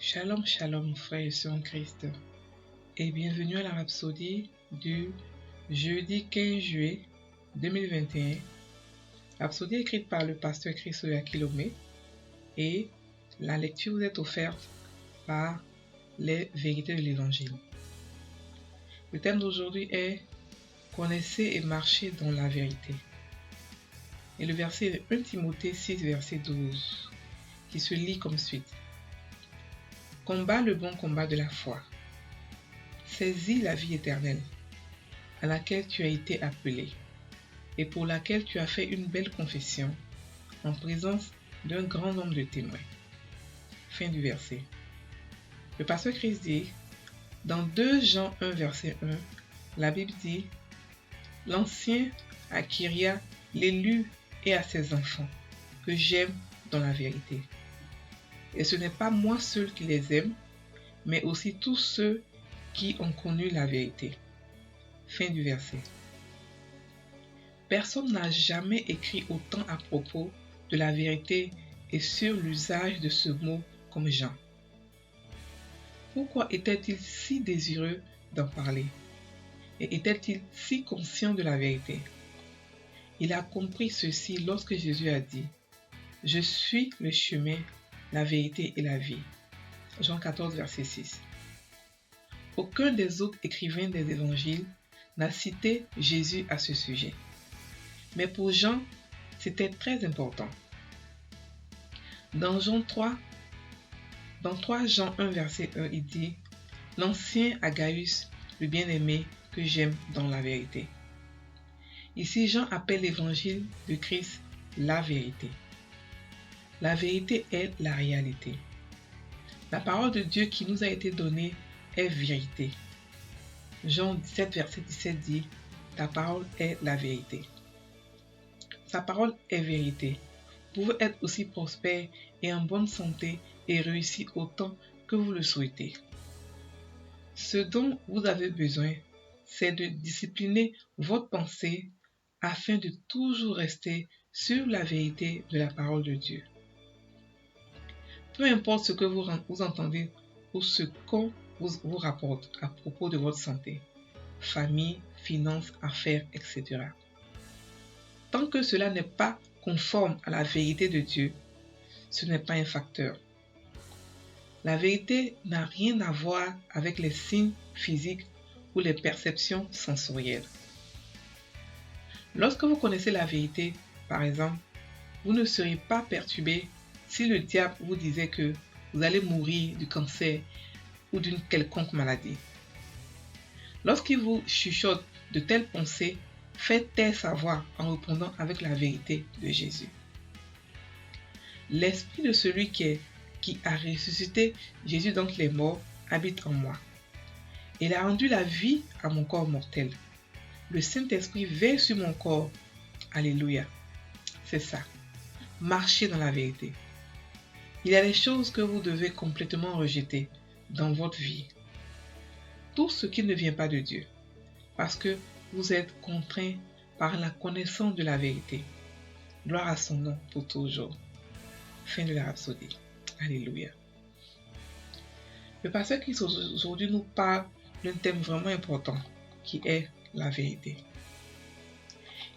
Shalom, shalom, frères et sœurs en Christ, et bienvenue à la rhapsodie du jeudi 15 juillet 2021. Rhapsodie écrite par le pasteur Christoya Kilomé, et la lecture vous est offerte par les vérités de l'Évangile. Le thème d'aujourd'hui est « Connaissez et marchez dans la vérité ». Et le verset est 1 Timothée 6, verset 12, qui se lit comme suite. Combat le bon combat de la foi. Saisis la vie éternelle, à laquelle tu as été appelé, et pour laquelle tu as fait une belle confession, en présence d'un grand nombre de témoins. Fin du verset. Le pasteur Christ dit, dans 2 Jean 1, verset 1, la Bible dit, « L'ancien acquéria l'élu et à ses enfants, que j'aime dans la vérité. Et ce n'est pas moi seul qui les aime, mais aussi tous ceux qui ont connu la vérité. » Fin du verset. Personne n'a jamais écrit autant à propos de la vérité et sur l'usage de ce mot comme Jean. Pourquoi était-il si désireux d'en parler? Et était-il si conscient de la vérité? Il a compris ceci lorsque Jésus a dit « Je suis le chemin, la vérité et la vie ». Jean 14, verset 6. Aucun des autres écrivains des évangiles n'a cité Jésus à ce sujet. Mais pour Jean, c'était très important. Dans 3 Jean 1, verset 1, il dit « L'ancien Agaius, le bien-aimé que j'aime dans la vérité ». Ici, Jean appelle l'évangile de Christ la vérité. La vérité est la réalité. La parole de Dieu qui nous a été donnée est vérité. Jean 17, verset 17 dit « Ta parole est la vérité ». Sa parole est vérité. Vous pouvez être aussi prospère et en bonne santé et réussir autant que vous le souhaitez. Ce dont vous avez besoin, c'est de discipliner votre pensée afin de toujours rester sur la vérité de la parole de Dieu. Peu importe ce que vous entendez ou ce qu'on vous rapporte à propos de votre santé, famille, finances, affaires, etc. Tant que cela n'est pas conforme à la vérité de Dieu, ce n'est pas un facteur. La vérité n'a rien à voir avec les signes physiques ou les perceptions sensorielles. Lorsque vous connaissez la vérité, par exemple, vous ne serez pas perturbé si le diable vous disait que vous allez mourir du cancer ou d'une quelconque maladie. Lorsqu'il vous chuchote de telles pensées, faites taire sa voix en répondant avec la vérité de Jésus. L'esprit de celui qui a ressuscité Jésus d'entre les morts habite en moi. Il a rendu la vie à mon corps mortel. Le Saint-Esprit veille sur mon corps. Alléluia. C'est ça. Marchez dans la vérité. Il y a des choses que vous devez complètement rejeter dans votre vie. Tout ce qui ne vient pas de Dieu. Parce que vous êtes contraint par la connaissance de la vérité. Gloire à son nom pour toujours. Fin de la rhapsodie. Alléluia. Le pasteur qui aujourd'hui nous parle d'un thème vraiment important qui est la vérité.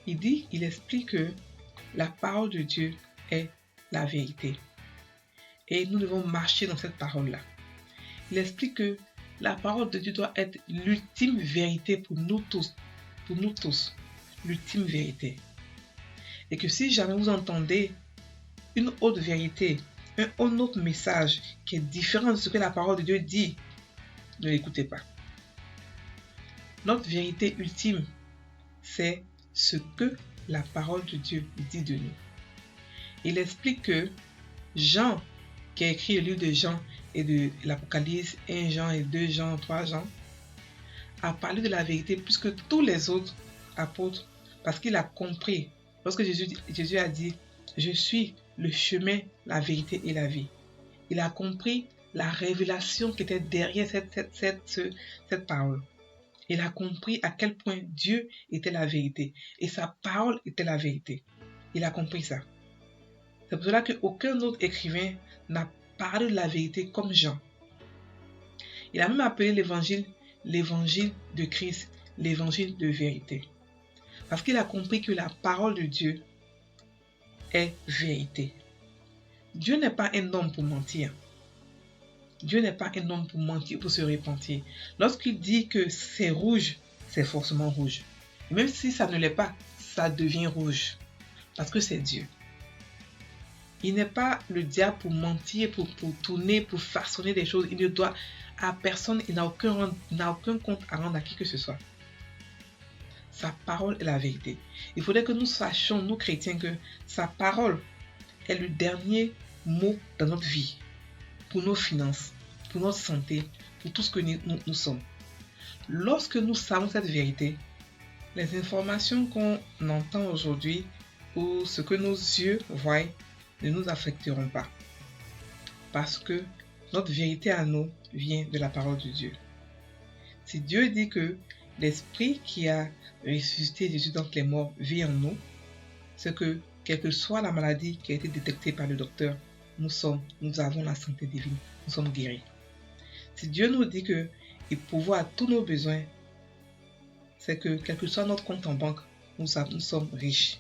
Il explique que la parole de Dieu est la vérité. Et nous devons marcher dans cette parole-là. Il explique que la parole de Dieu doit être l'ultime vérité pour nous tous. Pour nous tous. L'ultime vérité. Et que si jamais vous entendez une autre vérité, un autre message qui est différent de ce que la parole de Dieu dit, ne l'écoutez pas. Notre vérité ultime, c'est ce que la parole de Dieu dit de nous. Il explique que Jean, qui a écrit le livre de Jean et de l'Apocalypse, 1 Jean et 2 Jean, 3 Jean, a parlé de la vérité plus que tous les autres apôtres parce qu'il a compris. Lorsque Jésus a dit « Je suis le chemin, la vérité et la vie », il a compris la révélation qui était derrière cette parole. Il a compris à quel point Dieu était la vérité et sa parole était la vérité. Il a compris ça. C'est pour cela qu'aucun autre écrivain n'a parlé de la vérité comme Jean. Il a même appelé l'évangile de Christ, l'évangile de vérité. Parce qu'il a compris que la parole de Dieu est vérité. Dieu n'est pas un homme pour mentir. Dieu n'est pas un homme pour mentir, pour se repentir. Lorsqu'il dit que c'est rouge, c'est forcément rouge. Et même si ça ne l'est pas, ça devient rouge. Parce que c'est Dieu. Il n'est pas le diable pour mentir, pour tourner, pour façonner des choses. Il ne doit à personne, il n'a aucun compte à rendre à qui que ce soit. Sa parole est la vérité. Il faudrait que nous sachions, nous chrétiens, que sa parole est le dernier mot dans notre vie, pour nos finances, pour notre santé, pour tout ce que nous sommes. Lorsque nous savons cette vérité, les informations qu'on entend aujourd'hui ou ce que nos yeux voient ne nous affecteront pas. Parce que notre vérité à nous vient de la parole de Dieu. Si Dieu dit que l'Esprit qui a ressuscité Jésus d'entre les morts vit en nous, c'est que, quelle que soit la maladie qui a été détectée par le docteur, nous avons la santé divine, nous sommes guéris. Si Dieu nous dit qu'il pourvoit à tous nos besoins, c'est que, quel que soit notre compte en banque, nous sommes riches.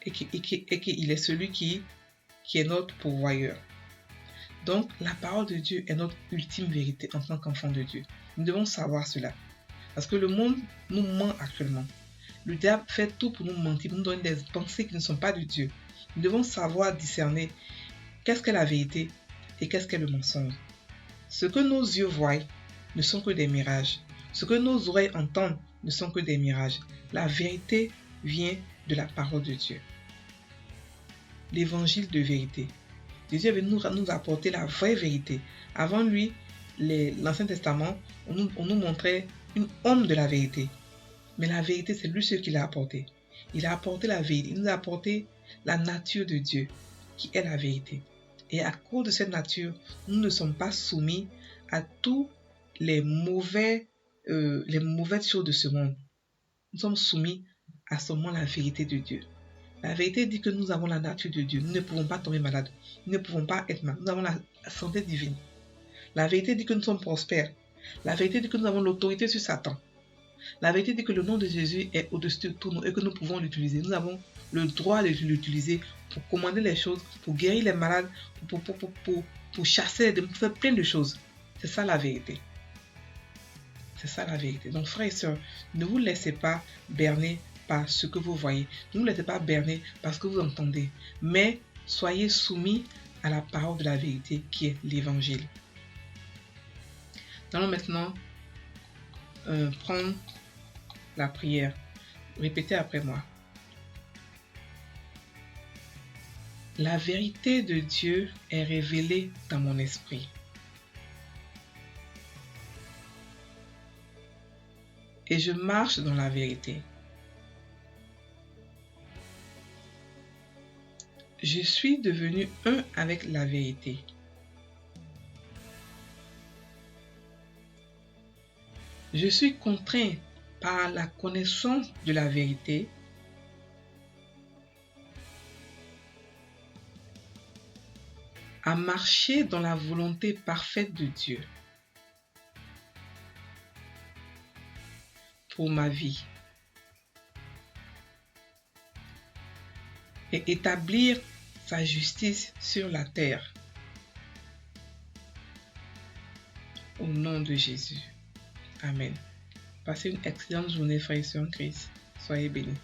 Et qu'il est celui qui est notre pourvoyeur. Donc, la parole de Dieu est notre ultime vérité en tant qu'enfant de Dieu. Nous devons savoir cela. Parce que le monde nous ment actuellement. Le diable fait tout pour nous mentir, pour nous donner des pensées qui ne sont pas de Dieu. Nous devons savoir discerner qu'est-ce qu'est la vérité et qu'est-ce qu'est le mensonge. Ce que nos yeux voient ne sont que des mirages. Ce que nos oreilles entendent ne sont que des mirages. La vérité vient de la parole de Dieu. L'évangile de vérité. Jésus est venu nous apporter la vraie vérité. Avant lui, l'Ancien Testament, on nous montrait une ombre de la vérité. Mais la vérité, c'est lui ce qu'il a apporté. Il a apporté la vérité. Il nous a apporté la nature de Dieu, qui est la vérité. Et à cause de cette nature, nous ne sommes pas soumis à tous les mauvaises choses de ce monde. Nous sommes soumis à seulement la vérité de Dieu. La vérité dit que nous avons la nature de Dieu. Nous ne pouvons pas tomber malades. Nous ne pouvons pas être malades. Nous avons la santé divine. La vérité dit que nous sommes prospères. La vérité dit que nous avons l'autorité sur Satan. La vérité dit que le nom de Jésus est au-dessus de tout et que nous pouvons l'utiliser. Nous avons le droit de l'utiliser pour commander les choses, pour guérir les malades, pour chasser les démons, pour faire plein de choses. C'est ça la vérité. C'est ça la vérité. Donc frères et sœurs, ne vous laissez pas berner par ce que vous voyez. Ne vous laissez pas berner par ce que vous entendez. Mais soyez soumis à la parole de la vérité qui est l'évangile. Nous allons maintenant prendre la prière. Répétez après moi. La vérité de Dieu est révélée dans mon esprit. Et je marche dans la vérité. Je suis devenu un avec la vérité. Je suis contraint par la connaissance de la vérité à marcher dans la volonté parfaite de Dieu pour ma vie et établir sa justice sur la terre. Au nom de Jésus. Amen. Passez une excellente journée, frères et sœurs en Christ. Soyez bénis.